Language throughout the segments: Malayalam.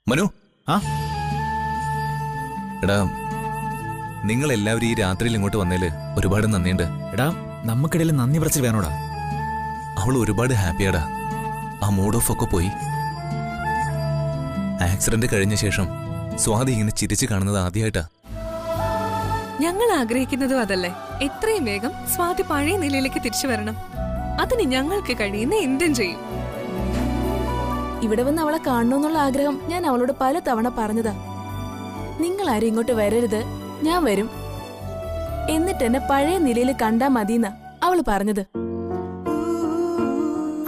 മനു. ആ എടാ, നിങ്ങൾ എല്ലാവരും ഈ രാത്രിയിൽ ഇങ്ങോട്ട് വന്നേല് ഒരുപാട് നന്ദിയുണ്ട്. എടാ, നമുക്കിടയിൽ നന്ദി പറച്ചിൽ വേണോടാ. അവൾ ഒരുപാട് ഹാപ്പിയാടാ. ആ മൂഡ് ഓഫ് ഒക്കെ പോയി. ആക്സിഡന്റ് കഴിഞ്ഞ ശേഷം സ്വാതി ഇങ്ങനെ ചിരിച്ചു കാണുന്നത് ആദ്യമായിട്ടാ. ഞങ്ങൾ ആഗ്രഹിക്കുന്നതും അതല്ലേ, എത്രയും വേഗം സ്വാതി പഴയ നിലയിലേക്ക് തിരിച്ചു വരണം. അതിന് ഞങ്ങൾക്ക് കഴിയുന്ന എന്തും ചെയ്യും. ഇവിടെ വന്ന് അവളെ കാണണമെന്നുള്ള ആഗ്രഹം ഞാൻ അവളോട് പല തവണ പറഞ്ഞതാ. നിങ്ങൾ ആരും ഇങ്ങോട്ട് വരരുത്, ഞാൻ വരും. എന്നിട്ട് എന്നെ പഴയ നിലയിൽ കണ്ടാ മതിയെന്നാ അവള് പറഞ്ഞത്.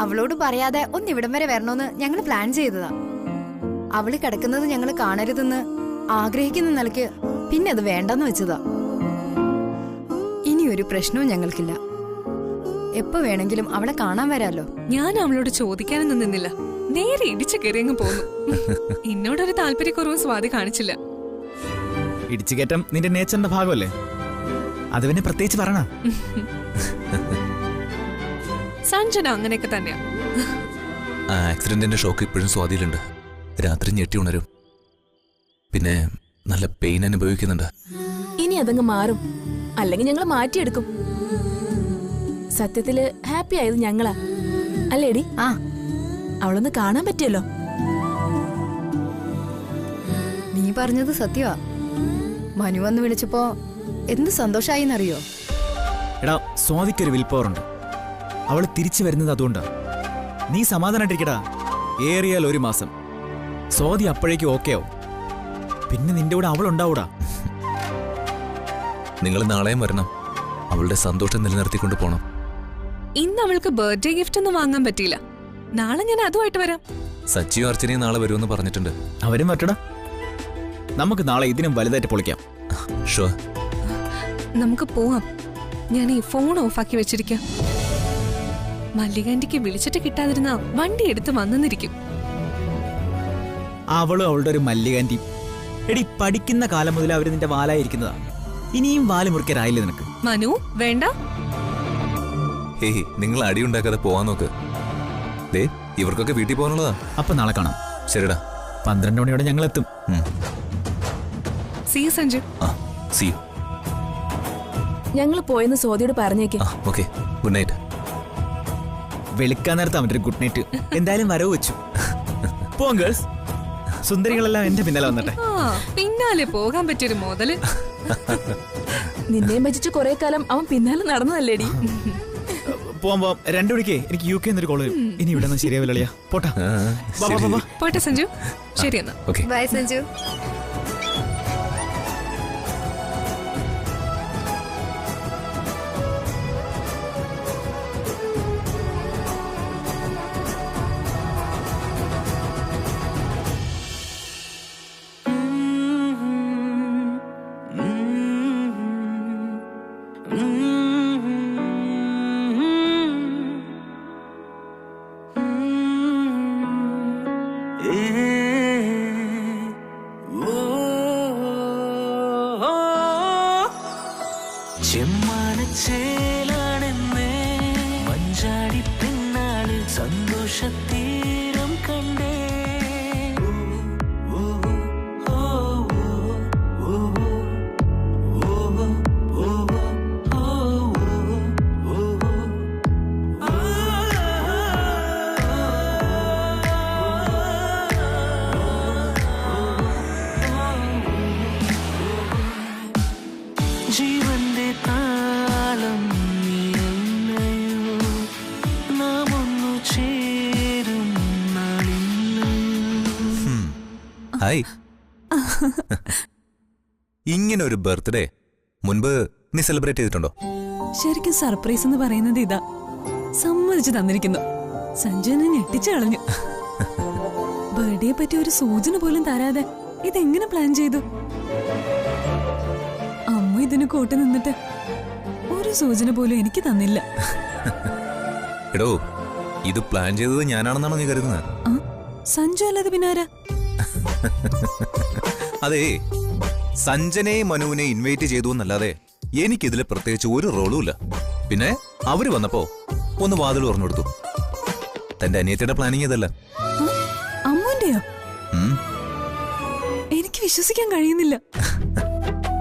അവളോട് പറയാതെ ഒന്നിവിടം വരെ വരണോന്ന് ഞങ്ങൾ പ്ലാൻ ചെയ്തതാ. അവള് കിടക്കുന്നത് ഞങ്ങൾ കാണരുതെന്ന് ആഗ്രഹിക്കുന്ന നിലയ്ക്ക് പിന്നെ അത് വേണ്ടെന്ന് വെച്ചതാ. ഇനിയൊരു പ്രശ്നവും ഞങ്ങൾക്കില്ല. എപ്പോ വേണമെങ്കിലും അവളെ കാണാൻ വരാലോ. ഞാൻ അവളോട് ചോദിക്കാനൊന്നും നിന്നില്ല, നേരെ ഇടിച്ചു കയറിയങ്ങ് പോന്നു. എന്നോടൊരു താല്പര്യക്കുറവും സ്വാതി കാണിച്ചില്ല. ഇടിച്ചു കയറ്റം നിന്റെ നേച്ചറിന്റെ ഭാഗമല്ലേ, അത് പിന്നെ പ്രത്യേകിച്ച് പറയണ. സഞ്ജന അങ്ങനെയൊക്കെ തന്നെയാ. ആ ആക്സിഡന്റിന്റെ ഷോക്ക് ഇപ്പോഴും സ്വാതിയിലുണ്ട്. രാത്രി ഞെട്ടി ഉണരും, പിന്നെ നല്ല പെയിൻ അനുഭവിക്കുന്നുണ്ട്. ഇനി അതങ്ങ് മാറും, അല്ലെങ്കിൽ ഞങ്ങൾ മാറ്റിയെടുക്കും. സത്യത്തില് ഹാപ്പി ആയത് ഞങ്ങളാ അല്ലേടി? ആ, അവളൊന്ന് കാണാൻ പറ്റിയല്ലോ. നീ പറഞ്ഞത് സത്യമാ. മനു വന്ന് വിളിച്ചപ്പോ എന്ത് സന്തോഷായിന്നറിയോ? എടാ, സ്വാതിക്കൊരു വിൽ പവർ ഉണ്ട്. അവള് തിരിച്ചു വരുന്നത് അതുകൊണ്ടാ. നീ സമാധാനായിട്ടിരിക്കടാ. ഏറിയാൽ 1 മാസം സ്വാതി അപ്പോഴേക്കും ഓക്കെ ആവും. പിന്നെ നിന്റെ കൂടെ അവളുണ്ടാവൂടാ. നിങ്ങൾ നാളെയും വരണം. അവളുടെ സന്തോഷം നിലനിർത്തിക്കൊണ്ട് പോണം. ഇന്ന് അവൾക്ക് ബർത്ത്ഡേ ഗിഫ്റ്റ് ഒന്നും വാങ്ങാൻ പറ്റിയില്ല. നാളെ ഞാൻ അതുമായിട്ട് വരാം. സച്ചിയും അർച്ചനയും നാളെ വരുമെന്ന് പറഞ്ഞിട്ടുണ്ട്. അവരും വരട്ടടാ. നമുക്ക് നാളെ ഇതിനും വലുതായിട്ട് പൊളിക്കാം. ഷുവർ. നമുക്ക് പോവാം. ഞാൻ ഈ ഫോൺ ഓഫാക്കി വെച്ചിരിക്കാം. മല്ലികാന്റിക്ക് വിളിച്ചിട്ട് കിട്ടാതിരുന്ന വണ്ടി എടുത്ത് വന്നിരിക്കും. അവളും അവളുടെ ഒരു മല്ലികാന്റി. എടി, പഠിക്കുന്ന കാലം മുതൽ അവര് നിന്റെ വാലായിരിക്കുന്നതാ. ഇനിയും വാല് മുറിക്കാറായില്ലേ നിനക്ക്? മനു വേണ്ട. ഹേയ്, നിങ്ങൾ അടിയുണ്ടാക്കാതെ പോവാൻ നോക്ക്. ദേ, ഇവർക്കൊക്കെ വീട്ടിൽ പോകാനുള്ളതാ. അപ്പൊ നാളെ കാണാം. ശരിടാ. 12 മണിയോടെ ഞങ്ങൾ എത്തും. സീ സഞ്ജു. ആ, സീ യു. ഞങ്ങൾ പോയെന്ന് സ്വാതിയോട് പറഞ്ഞേക്ക്. Okay, good night. വെളുക്കാൻ നേരത്തെ അവൻ്റെ ഒരു ഗുഡ് നൈറ്റ്. എന്തായാലും വരവ് വെച്ചു. പോവാം ഗേൾസ്. സുന്ദരികളെല്ലാം എന്റെ പിന്നാലെ വന്നട്ടെ. പിന്നാലെ പോകാൻ പറ്റിയൊരു മുതല്. നിന്നെയും വെച്ചിട്ട് കുറെ കാലം അവൻ പിന്നാലെ നടന്നതല്ലേടി. പോവാൻ 2 മണിക്ക് എനിക്ക് UK എന്നൊരു കോള് വരും. ഇനി ഇവിടെ നിന്ന് ശരിയാവില്ല. പോട്ടാ. പോട്ടെ സഞ്ജു. ശരി എന്നാ. ബൈ സഞ്ജു. ചെമ്മാനച്ചേലാണെന്നേ മഞ്ചാടി പിന്നാളിൽ സന്തോഷത്തീരം കണ്ടേ. ജീവന്റെ താളം നീയല്ലയോ, നാം ഒന്നു ചേരും നാളില്ലയോ. ഹായ്. ഇങ്ങനെ ഒരു ബർത്ത്ഡേ മുൻപ് നീ സെലിബ്രേറ്റ് ചെയ്തിട്ടുണ്ടോ? ശരിക്കും സർപ്രൈസ് എന്ന് പറയുന്നത് ഇതാ. സമ്മതിച്ചു തന്നിരിക്കുന്നു. സഞ്ജുവിനെ ഞെട്ടിച്ചു കളഞ്ഞു. ബർത്ത്ഡേ പറ്റി ഒരു സൂചന പോലും തരാതെ ഇതെങ്ങനെ പ്ലാൻ ചെയ്തു? അമ്മ ഇതിന് കൂട്ടു നിന്നിട്ട് ഒരു സൂചന പോലും എനിക്ക് തന്നില്ല. എടോ, ഇത് പ്ലാൻ ചെയ്തത് ഞാനാണെന്നാണോ നീ കരുതുന്നത്? സഞ്ജു അല്ലാതെ പിന്നാരാ? അതെ, സഞ്ജനെയും മനുവിനെ ഇൻവൈറ്റ് ചെയ്തു എന്നല്ലാതെ എനിക്കിതിൽ പ്രത്യേകിച്ച് ഒരു റോളും ഇല്ല. പിന്നെ അവര് വന്നപ്പോ ഒന്ന് വാതിൽ തുറന്നു കൊടുത്തു. തന്റെ അനിയത്തിയുടെ പ്ലാനിങ് ഇതല്ല. അമ്മുന്റെയോ? വിശ്വസിക്കാൻ കഴിയുന്നില്ല.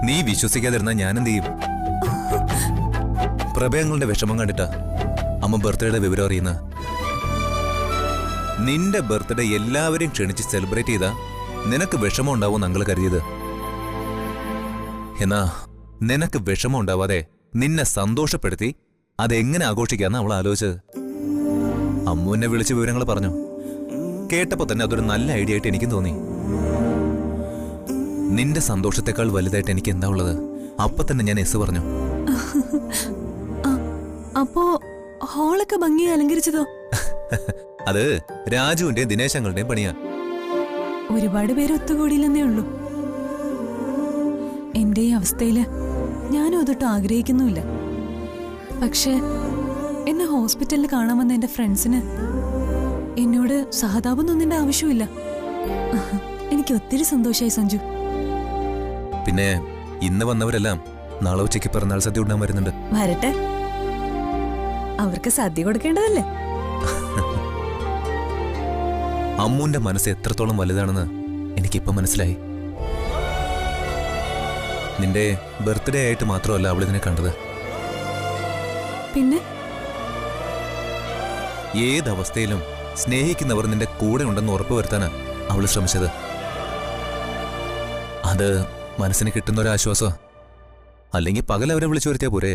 നീ വിശ്വസിക്കാതിരുന്ന ഞാൻ എന്ത് ചെയ്യും? പ്രഭയങ്ങളുടെ വിഷമം കണ്ടിട്ടാ അമ്മ ബർത്ത്ഡേയുടെ വിവരം അറിയുന്ന. നിന്റെ ബർത്ത്ഡേ എല്ലാവരെയും ക്ഷണിച്ച് സെലിബ്രേറ്റ് ചെയ്താ നിനക്ക് വിഷമം ഉണ്ടാവും അങ്കിൾ കരുതിയത്. എന്നാ നിനക്ക് വിഷമം ഉണ്ടാവാതെ നിന്നെ സന്തോഷപ്പെടുത്തി അതെങ്ങനെ ആഘോഷിക്കാന്ന് അവൾ ആലോചിച്ചത്. അമ്മു എന്നെ വിളിച്ച് വിവരങ്ങൾ പറഞ്ഞു. കേട്ടപ്പോ തന്നെ അതൊരു നല്ല ഐഡിയ ആയിട്ട് എനിക്കും തോന്നി. നിന്റെ സന്തോഷത്തെക്കാൾ വലുതായിട്ട് എനിക്ക് എന്താ ഉള്ളത്? അപ്പൊ തന്നെ ഞാൻ എസ് പറഞ്ഞു. അപ്പോ ഹോളൊക്കെ ഭംഗിയായി അലങ്കരിച്ചതോ? അത് രാജുവിന്റെയും ദിനേശങ്ങളുടെയും പണിയാ. ഒരുപാട് പേര് ഒത്തുകൂടിയില്ലെന്നേ ഉള്ളൂ. എന്റെ ഈ അവസ്ഥയില് ഞാനും അതൊട്ടും ആഗ്രഹിക്കുന്നുമില്ല. പക്ഷെ എന്നെ ഹോസ്പിറ്റലിൽ കാണാൻ വന്ന എന്റെ ഫ്രണ്ട്സിന് എന്നോട് സഹതാപം തോന്നേണ്ട ആവശ്യമില്ല. എനിക്ക് ഒത്തിരി സന്തോഷമായി സഞ്ജു. പിന്നെ ഇന്ന് വന്നവരെല്ലാം നാളെ ഉച്ചയ്ക്ക് പിറന്നാൾ സദ്യ ഉണ്ണാൻ വരുന്നുണ്ട്. വരട്ടെ, അവർക്ക് സദ്യ കൊടുക്കേണ്ടതല്ലേ. അമ്മുന്റെ മനസ്സ് എത്രത്തോളം വലുതാണെന്ന് എനിക്കിപ്പം മനസ്സിലായി. നിന്റെ ബർത്ത്ഡേ ആയിട്ട് മാത്രമല്ല അവൾ ഇതിനെ കണ്ടത്. പിന്നെ ഏതവസ്ഥയിലും സ്നേഹിക്കുന്നവർ നിന്റെ കൂടെ ഉണ്ടെന്ന് ഉറപ്പുവരുത്താനാ അവൾ ശ്രമിച്ചത്. അത് മനസ്സിന് കിട്ടുന്ന ഒരു ആശ്വാസം. അല്ലെങ്കിൽ പകൽ അവരെ വിളിച്ചു വരുത്തിയാ പോരെ.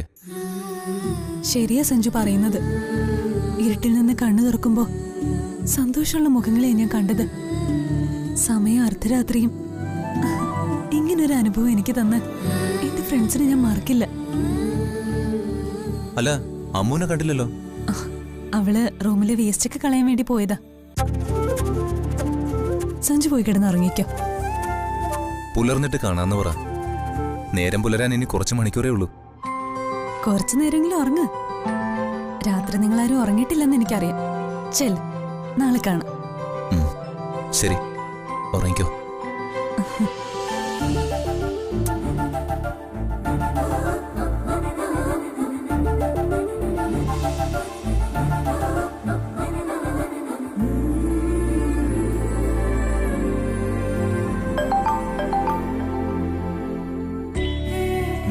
ശരിയാ സഞ്ജു പറയുന്നത്. ഇരുട്ടിൽ നിന്ന് കണ്ണു തുറക്കുമ്പോ സന്തോഷമുള്ള മുഖങ്ങളെ ഞാൻ കണ്ടത്. സമയം അർദ്ധരാത്രിയും ഇങ്ങനൊരു അനുഭവം എനിക്ക് തന്ന എന്റെ ഫ്രണ്ട്സിനെ ഞാൻ മറക്കില്ല. അല്ല, അമ്മുനെ കണ്ടില്ലല്ലോ. അവള് റൂമിലെ വേസ്റ്റ് ഒക്കെ കളയാൻ വേണ്ടി പോയതാ. സഞ്ജു പോയി കിടന്ന് ഉറങ്ങിക്കോ. പുലർന്നിട്ട് കാണാന്ന് പറ. നേരം പുലരാൻ ഇനി കുറച്ച് മണിക്കൂറേ ഉള്ളൂ. കുറച്ചു നേരമെങ്കിലും ഉറങ്ങ്. രാത്രി നിങ്ങളാരും ഉറങ്ങിയിട്ടില്ലെന്ന് എനിക്കറിയാം. ചെൽ, നാളെ കാണാം. ശരി, ഉറങ്ങിക്കോ.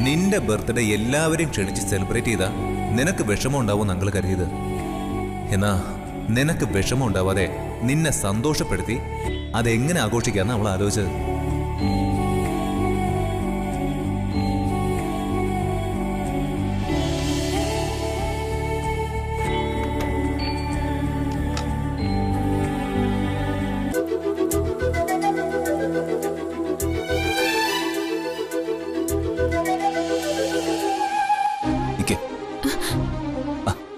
നിന്റെ ബർത്ത്ഡേ എല്ലാവരെയും ക്ഷണിച്ച് സെലിബ്രേറ്റ് ചെയ്താ നിനക്ക് വിഷമം ഉണ്ടാവും അങ്കിൾ കരുതിയത്. എന്നാ നിനക്ക് വിഷമം ഉണ്ടാവാതെ നിന്നെ സന്തോഷപ്പെടുത്തി അതെങ്ങനെ ആഘോഷിക്കാന്ന് അവൾ ആലോചിച്ചത്.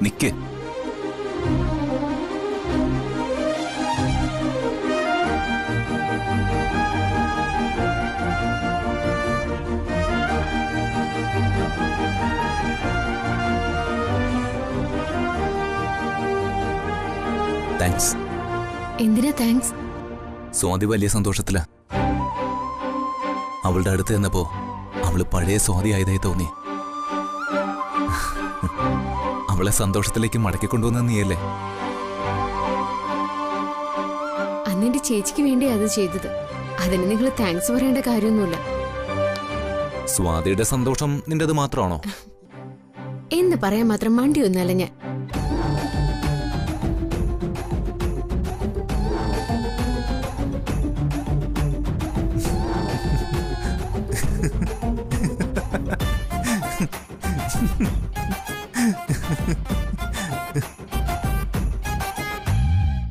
നിക്ക്. താങ്ക്സ്. എന്തിനാ താങ്ക്സ്? സ്വാതി വലിയ സന്തോഷത്തില. അവളുടെ അടുത്ത് ചെന്നപ്പോ അവള് പഴയ സ്വാതി ആയതായി തോന്നി. അവളെ സന്തോഷത്തിലേക്ക് മടക്കിക്കൊണ്ടുവന്ന നീയല്ലേ? അന്നെന്റെ ചേച്ചിക്ക് വേണ്ടി അത് ചെയ്തത്. അതിന് നിങ്ങൾ താങ്ക്സ് പറയേണ്ട കാര്യമൊന്നുമില്ല. സ്വാതിയുടെ സന്തോഷം നിന്റേത് മാത്രമാണോ? എന്ന് പറയാൻ മാത്രം മണ്ടിയൊന്നല്ല ഞാൻ.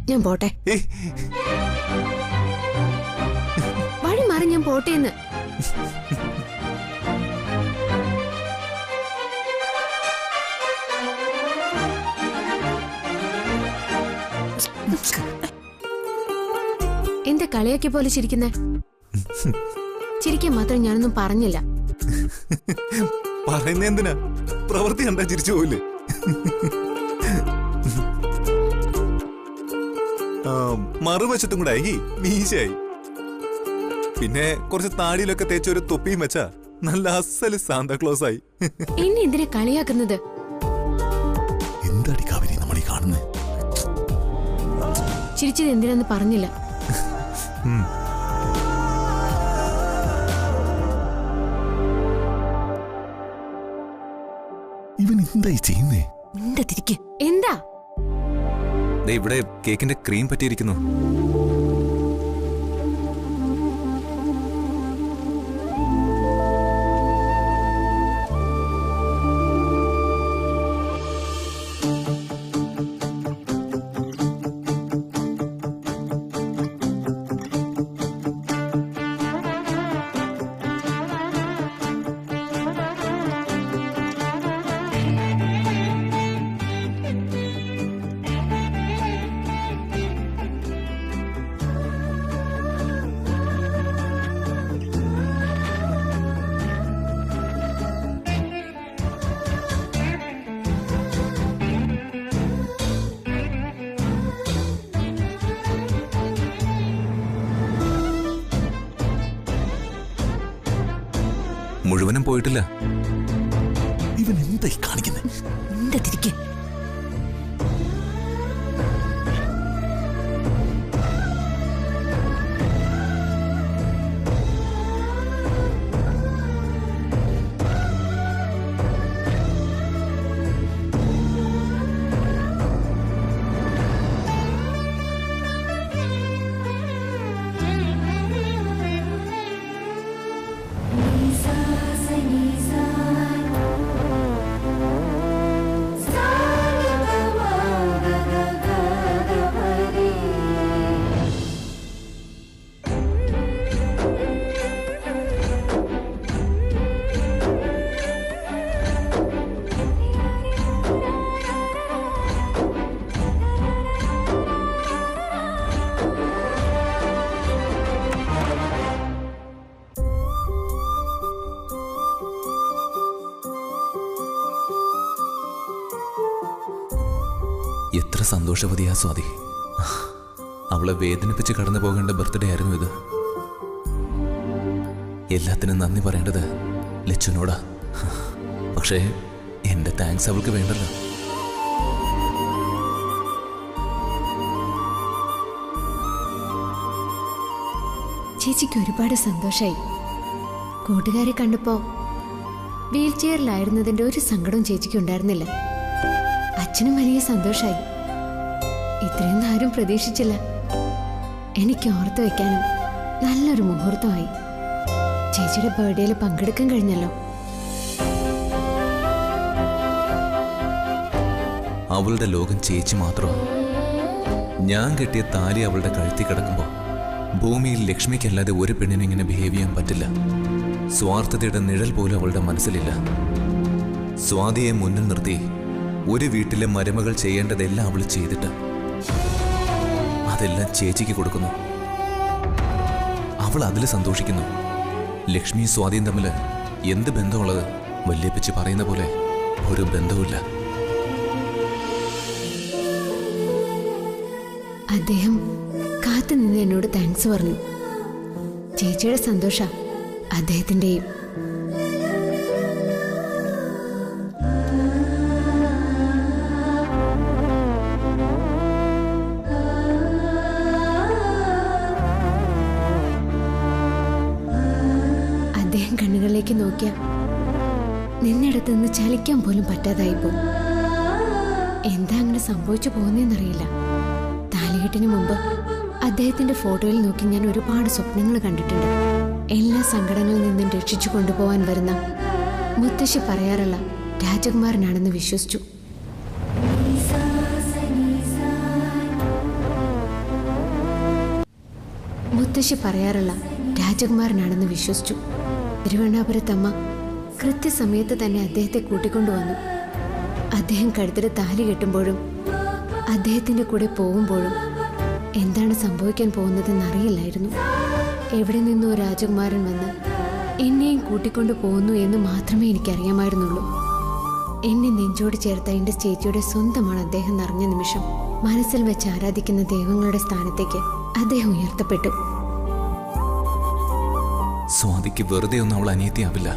ഞാൻ പോട്ടെ. വഴി മാറി ഞാൻ പോട്ടേന്ന്. എന്താ കളിയാക്കിയ പോലെ ചിരിക്കുന്നേ? ചിരിക്കാൻ മാത്രം ഞാനൊന്നും പറഞ്ഞില്ല. പറയുന്ന എന്തിനാ? പ്രവൃത്തി കണ്ടാ ചിരിച്ചു പോവില്ലേ? മറുവശത്തും കൂടെ ആയി മീശയായി. പിന്നെ കുറച്ച് താടിയിലൊക്കെ തേച്ച ഒരു തൊപ്പിയും വെച്ചാ നല്ല അസല് സാന്താക്ലോസ് ആയി. എന്നെ എന്തിനാ കളിയാക്കുന്നത്? എന്താടി കാവേരി നമ്മൾ ഈ കാണുന്നത്? ചിരിച്ചത് എന്തിനാന്ന് പറഞ്ഞില്ല. എന്തായി ചെയ്യുന്നേ? നിന്റെ തിരിക്ക്. എന്താ? ദേ ഇവിടെ കേക്കിന്റെ ക്രീം പറ്റിയിരിക്കുന്നു. മുഴുവനും പോയിട്ടില്ല. ഇവൻ എന്തായി കാണിക്കുന്നത്? നിന്റെ തിരിക്ക്. എത്ര സന്തോഷവതിയാ സ്വാതി. അവളെ വേദനിപ്പിച്ച് കടന്നു പോകേണ്ട ബർത്ത്ഡേ ആയിരുന്നു ഇത്. എല്ലാത്തിനും നന്ദി പറയേണ്ടത് ലച്ചുനോടാ. പക്ഷേ എന്റെ താങ്ക്സ് അവൾക്ക് വേണ്ടല്ലോ. ചേച്ചിക്ക് ഒരുപാട് സന്തോഷായി. കൂട്ടുകാരെ കണ്ടപ്പോ വീൽ ചെയറിലായിരുന്നതിന്റെ ഒരു സങ്കടവും ചേച്ചിക്ക് ഉണ്ടായിരുന്നില്ല. അച്ഛനും വലിയ സന്തോഷായി. ഇത്രയൊന്നും ആരും പ്രതീക്ഷിച്ചില്ല. എനിക്ക് ഓർത്തു വെക്കാനും നല്ലൊരു മുഹൂർത്തമായി. ചേച്ചിയുടെ ബർത്ത്ഡേയിൽ പങ്കെടുക്കാൻ കഴിഞ്ഞല്ലോ. അവളുടെ ലോകം ചേച്ചി മാത്രമാണ്. ഞാൻ കെട്ടിയ താലി അവളുടെ കഴുത്തി കിടക്കുമ്പോൾ ഭൂമിയിൽ ലക്ഷ്മിക്കല്ലാതെ ഒരു പെണ്ണിനും ഇങ്ങനെ ബിഹേവ് ചെയ്യാൻ പറ്റില്ല. സ്വാർത്ഥതയുടെ നിഴൽ പോലും അവളുടെ മനസ്സിലില്ല. സ്വാതിയെ മുന്നിൽ നിർത്തി ഒരു വീട്ടിലെ മരുമകൾ ചെയ്യേണ്ടതെല്ലാം അവൾ ചെയ്തിട്ട് അതെല്ലാം ചേച്ചിക്ക് കൊടുക്കുന്നു. അവൾ അതിൽ സന്തോഷിക്കുന്നു. ലക്ഷ്മിയും സ്വാതിയും തമ്മിൽ എന്ത് ബന്ധമുള്ളത്? വല്യപ്പച്ചി പറയുന്ന പോലെ ഒരു ബന്ധവുമില്ല. അദ്ദേഹം കാത്തുനിന്ന് എന്നോട് താങ്ക്സ് പറഞ്ഞു. ചേച്ചിയുടെ സന്തോഷ അദ്ദേഹത്തിൻ്റെയും. അദ്ദേഹം കണ്ണുകളിലേക്ക് നോക്കിയ നിന്നിടത്ത് നിന്ന് ചലിക്കാൻ പോലും പറ്റാതായിപ്പോ. എന്താ അങ്ങനെ സംഭവിച്ചു പോകുന്നതെന്നറിയില്ല. താലികെട്ടിന് മുമ്പ് അദ്ദേഹത്തിന്റെ ഫോട്ടോയിൽ നോക്കി ഞാൻ ഒരുപാട് സ്വപ്നങ്ങൾ കണ്ടിട്ടുണ്ട്. എല്ലാ സങ്കടങ്ങളിൽ നിന്നും രക്ഷിച്ചു കൊണ്ടുപോകാൻ വരുന്ന മുത്തശ്ശി പറയാറുള്ള രാജകുമാരനാണെന്ന് വിശ്വസിച്ചു. മുത്തശ്ശി പറയാറുള്ള രാജകുമാരനാണെന്ന് വിശ്വസിച്ചു. തിരുവണ്ണാപുരത്തമ്മ കൃത്യസമയത്ത് തന്നെ അദ്ദേഹത്തെ കൂട്ടിക്കൊണ്ടുവന്നു. അദ്ദേഹം കഴുത്തിൽ താലി കെട്ടുമ്പോഴും അദ്ദേഹത്തിന്റെ കൂടെ പോകുമ്പോഴും എന്താണ് സംഭവിക്കാൻ പോകുന്നതെന്ന് അറിയില്ലായിരുന്നു. എവിടെ നിന്നോ രാജകുമാരൻ വന്ന് എന്നെയും കൂട്ടിക്കൊണ്ടു പോകുന്നു എന്ന് മാത്രമേ എനിക്കറിയാമായിരുന്നുള്ളൂ. എന്നെ നെഞ്ചോട് ചേർത്ത എൻ്റെ ചേച്ചിയുടെ സ്വന്തമാണ് അദ്ദേഹം എന്നറിഞ്ഞ നിമിഷം മനസ്സിൽ വെച്ച് ആരാധിക്കുന്ന ദൈവങ്ങളുടെ സ്ഥാനത്തേക്ക് അദ്ദേഹം ഉയർത്തപ്പെട്ടു. സ്വാതിക്ക് വെറുതെ ഒന്നും അവൾ അനിയത്തിയാവില്ല.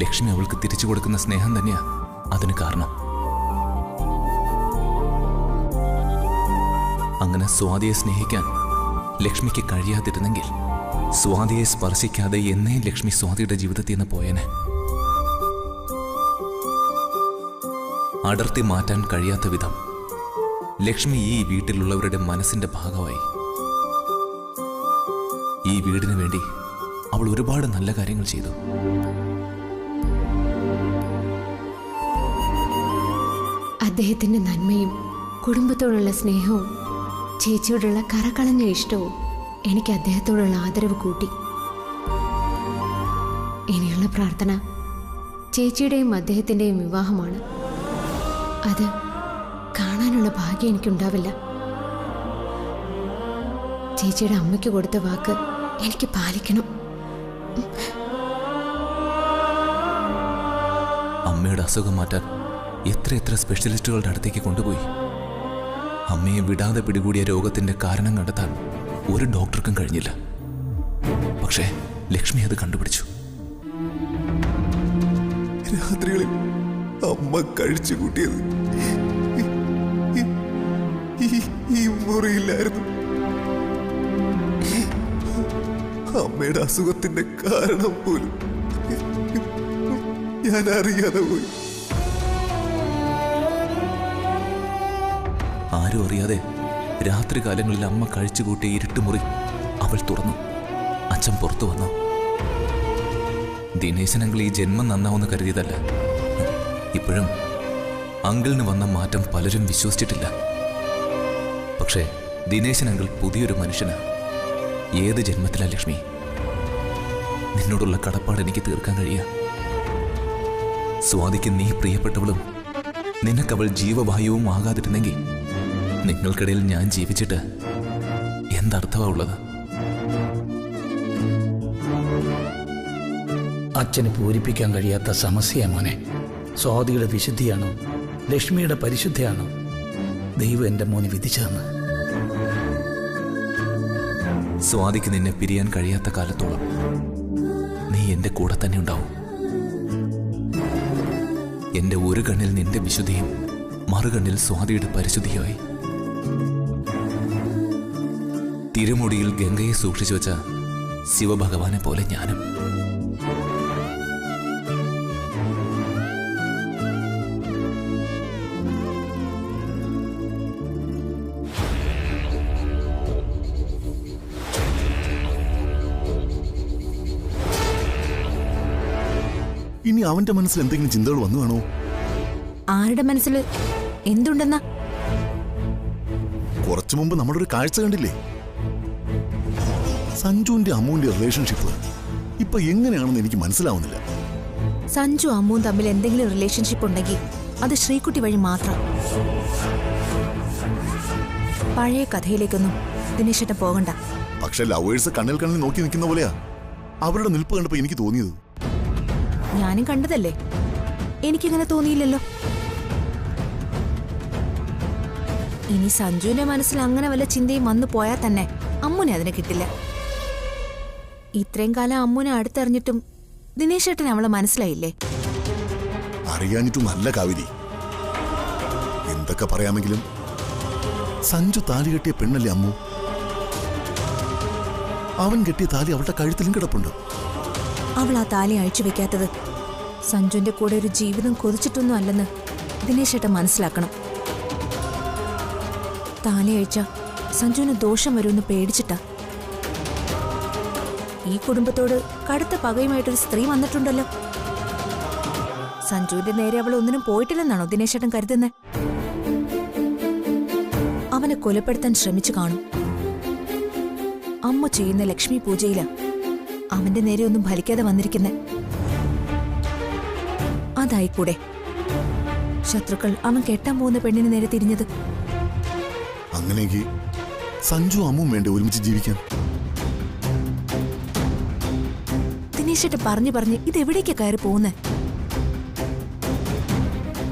ലക്ഷ്മി അവൾക്ക് തിരിച്ചു കൊടുക്കുന്ന സ്നേഹം തന്നെയാ അതിന് കാരണം. അങ്ങനെ സ്വാതിയെ സ്നേഹിക്കാൻ ലക്ഷ്മിക്ക് കഴിയാതിരുന്നെങ്കിൽ സ്വാതിയെ സ്പർശിക്കാതെ എന്നേ ലക്ഷ്മി സ്വാതിയുടെ ജീവിതത്തിൽ നിന്ന് പോയേനെ. അടർത്തി മാറ്റാൻ കഴിയാത്ത വിധം ലക്ഷ്മി ഈ വീട്ടിലുള്ളവരുടെ മനസ്സിന്റെ ഭാഗമായി. ഈ വീടിന് വേണ്ടി അവൾ ഒരുപാട് നല്ല കാര്യങ്ങൾ ചെയ്തു. അദ്ദേഹത്തിന്റെ നന്മയും കുടുംബത്തോടുള്ള സ്നേഹവും ചേച്ചിയോടുള്ള കറകളഞ്ഞ ഇഷ്ടവും എനിക്ക് അദ്ദേഹത്തോടുള്ള ആദരവ് കൂട്ടി. ഇനിയുള്ള പ്രാർത്ഥന ചേച്ചിയുടെയും അദ്ദേഹത്തിന്റെയും വിവാഹമാണ്. അത് കാണാനുള്ള ഭാഗ്യം എനിക്കുണ്ടാവില്ല. ചേച്ചിയുടെ അമ്മയ്ക്ക് കൊടുത്ത വാക്ക് എനിക്ക് പാലിക്കണം. അമ്മയുടെ അസുഖം മാറ്റാൻ എത്ര സ്പെഷ്യലിസ്റ്റുകളുടെ അടുത്തേക്ക് കൊണ്ടുപോയി. അമ്മയെ വിടാതെ പിടികൂടിയ രോഗത്തിന്റെ കാരണം കണ്ടെത്താൻ ഒരു ഡോക്ടർക്കും കഴിഞ്ഞില്ല. പക്ഷേ ലക്ഷ്മി അത് കണ്ടുപിടിച്ചു. രാത്രികളിൽ അമ്മ കഴിച്ചു കൂട്ടിയത് ഈ മുറിയില്ലായിരുന്നു. അമ്മയുടെ അസുഖത്തിന്റെ കാരണം പോലും ഞാൻ അറിയാതെ പോയി. ആരും അറിയാതെ രാത്രി കാലങ്ങളിൽ അമ്മ കഴിച്ചുകൂട്ടിയ ഇരുട്ടുമുറി അവൾ തുറന്നു. അച്ഛൻ പുറത്തു വന്നു. ദിനേശൻ അങ്കിൾ ഈ ജന്മം നന്നാവെന്ന് കരുതിയതല്ല. ഇപ്പോഴും അങ്കിളിന് വന്ന മാറ്റം പലരും വിശ്വസിച്ചിട്ടില്ല. പക്ഷേ ദിനേശൻ അങ്കിൾ പുതിയൊരു മനുഷ്യന്. ഏത് ജന്മത്തിലാ ലക്ഷ്മി നിന്നോടുള്ള കടപ്പാട് എനിക്ക് തീർക്കാൻ കഴിയുക? സ്വാതിക്ക് നീ പ്രിയപ്പെട്ടവളും നിനക്കവൾ ജീവവായുവും ആകാതിരുന്നെങ്കിൽ നിങ്ങൾക്കിടയിൽ ഞാൻ ജീവിച്ചിട്ട് എന്തർത്ഥമാ ഉള്ളത്? അച്ഛന് പൂരിപ്പിക്കാൻ കഴിയാത്ത സമസ്യയാ മോനെ. സ്വാതിയുടെ വിശുദ്ധിയാണോ ലക്ഷ്മിയുടെ പരിശുദ്ധിയാണോ ദൈവം എൻ്റെ മോന് വിധിച്ചതെന്ന്? സ്വാതിക്ക് നിന്നെ പിരിയാൻ കഴിയാത്ത കാലത്തോളം നീ എന്റെ കൂടെ തന്നെ ഉണ്ടാവും. എന്റെ ഒരു കണ്ണിൽ നിന്റെ വിശുദ്ധിയും മറുകണ്ണിൽ സ്വാതിയുടെ പരിശുദ്ധിയായി. തിരുമുടിയിൽ ഗംഗയെ സൂക്ഷിച്ചു വെച്ച ശിവഭഗവാനെ പോലെ ഞാനും. ഇനി അവന്റെ മനസ്സിൽ എന്തെങ്കിലും ചിന്തകൾ വന്നു കാണോ? ആരുടെ മനസ്സിൽ എന്തുണ്ടെന്നാ? കുറച്ചു മുമ്പ് നമ്മളൊരു കാഴ്ച കണ്ടില്ലേ? സഞ്ജുവിന്റെ അമ്മുവിന്റെ റിലേഷൻഷിപ്പ് ഇപ്പൊ എങ്ങനെയാണെന്ന് എനിക്ക് മനസ്സിലാവുന്നില്ല. സഞ്ജു അമ്മുവും തമ്മിൽ എന്തെങ്കിലും റിലേഷൻഷിപ്പ് ഉണ്ടെങ്കിൽ അത് ശ്രീകുട്ടി വഴി മാത്രം. പഴയ കഥയിലേക്കൊന്നും ദിനേശേട്ടൻ പോകണ്ട. പക്ഷെ ലവേഴ്സ് കണ്ണിൽ കണ്ണിൽ നോക്കി നിൽക്കുന്ന പോലെയാ അവരുടെ നിൽപ്പ് കണ്ടപ്പോ എനിക്ക് തോന്നിയത്. ഞാനും കണ്ടതല്ലേ, എനിക്കിങ്ങനെ തോന്നിയില്ലല്ലോ. ഇനി സഞ്ജുവിന്റെ മനസ്സിൽ അങ്ങനെ വല്ല ചിന്തയും വന്നു പോയാൽ തന്നെ അമ്മുനെ അതിനെ കിട്ടില്ല. ഇത്രയും കാലം അമ്മുനെ അടുത്തറിഞ്ഞിട്ടും ദിനേശേട്ടൻ അവളെ മനസ്സിലായില്ലേ? അറിയാനിട്ടു നല്ല കാവിരി. എന്തൊക്കെ പറയാമെങ്കിലും സഞ്ജു താലി കെട്ടിയ പെണ്ണല്ലേ അമ്മു. അവൻ കെട്ടിയ താലി അവളുടെ കഴുത്തിലും കിടപ്പുണ്ട്. അവൾ ആ താലി അഴിച്ചു വെക്കാത്തത് സഞ്ജുവിന്റെ കൂടെ ഒരു ജീവിതം കൊതിച്ചിട്ടൊന്നും അല്ലെന്ന് ദിനേശേട്ടൻ മനസ്സിലാക്കണം. താലി അഴിച്ച സഞ്ജുവിന് ദോഷം വരുമെന്ന് പേടിച്ചിട്ടാ. ഈ കുടുംബത്തോട് കടുത്ത പകയുമായിട്ടൊരു സ്ത്രീ വന്നിട്ടുണ്ടല്ലോ. സഞ്ജുവിന്റെ നേരെ അവൾ ഒന്നിനും പോയിട്ടില്ലെന്നാണോ ദിനേശേട്ടൻ കരുതുന്നത്? അവനെ കൊലപ്പെടുത്താൻ ശ്രമിച്ചു കാണും. അമ്മ ചെയ്യുന്ന ലക്ഷ്മി പൂജയില അവന്റെ നേരെ ഒന്നും ഫലിക്കാതെ വന്നിരിക്കുന്നെ. അതായിക്കൂടെ ശത്രുക്കൾ അവൻ കെട്ടാൻ പോകുന്ന പെണ്ണിന് നേരെ തിരിഞ്ഞത്? അങ്ങനെയെങ്കിൽ സഞ്ജു അമ്മും വേണ്ട ഒരുമിച്ച് ജീവിക്കാൻ. ദിനേശേട്ടൻ പറഞ്ഞു പറഞ്ഞ് ഇതെവിടേക്കാ കയറി പോകുന്നേ?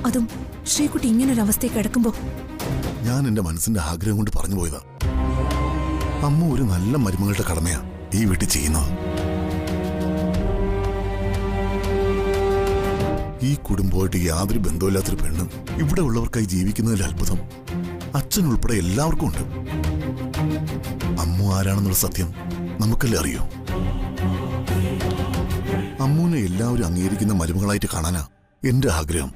അതും ശ്രീകുട്ടി ഇങ്ങനൊരവസ്ഥയിൽ കിടക്കുമ്പോ. ഞാൻ എന്റെ മനസ്സിന്റെ ആഗ്രഹം കൊണ്ട് പറഞ്ഞു പോയതാ. അമ്മ ഒരു നല്ല മരുമകളുടെ കടമയാ ഈ വീട്ടിൽ ചെയ്യുന്നത്. ഈ കുടുംബമായിട്ട് യാതൊരു ബന്ധമില്ലാത്തൊരു പെണ്ണ് ഇവിടെ ഉള്ളവർക്കായി ജീവിക്കുന്നതിൽ അത്ഭുതം അച്ഛനുൾപ്പെടെ എല്ലാവർക്കും ഉണ്ട്. അമ്മു ആരാണെന്നുള്ള സത്യം നമുക്കല്ലേ അറിയൂ. അമ്മുവിനെ എല്ലാവരും അംഗീകരിക്കുന്ന മരുമകളായിട്ട് കാണാനാ എന്റെ ആഗ്രഹം.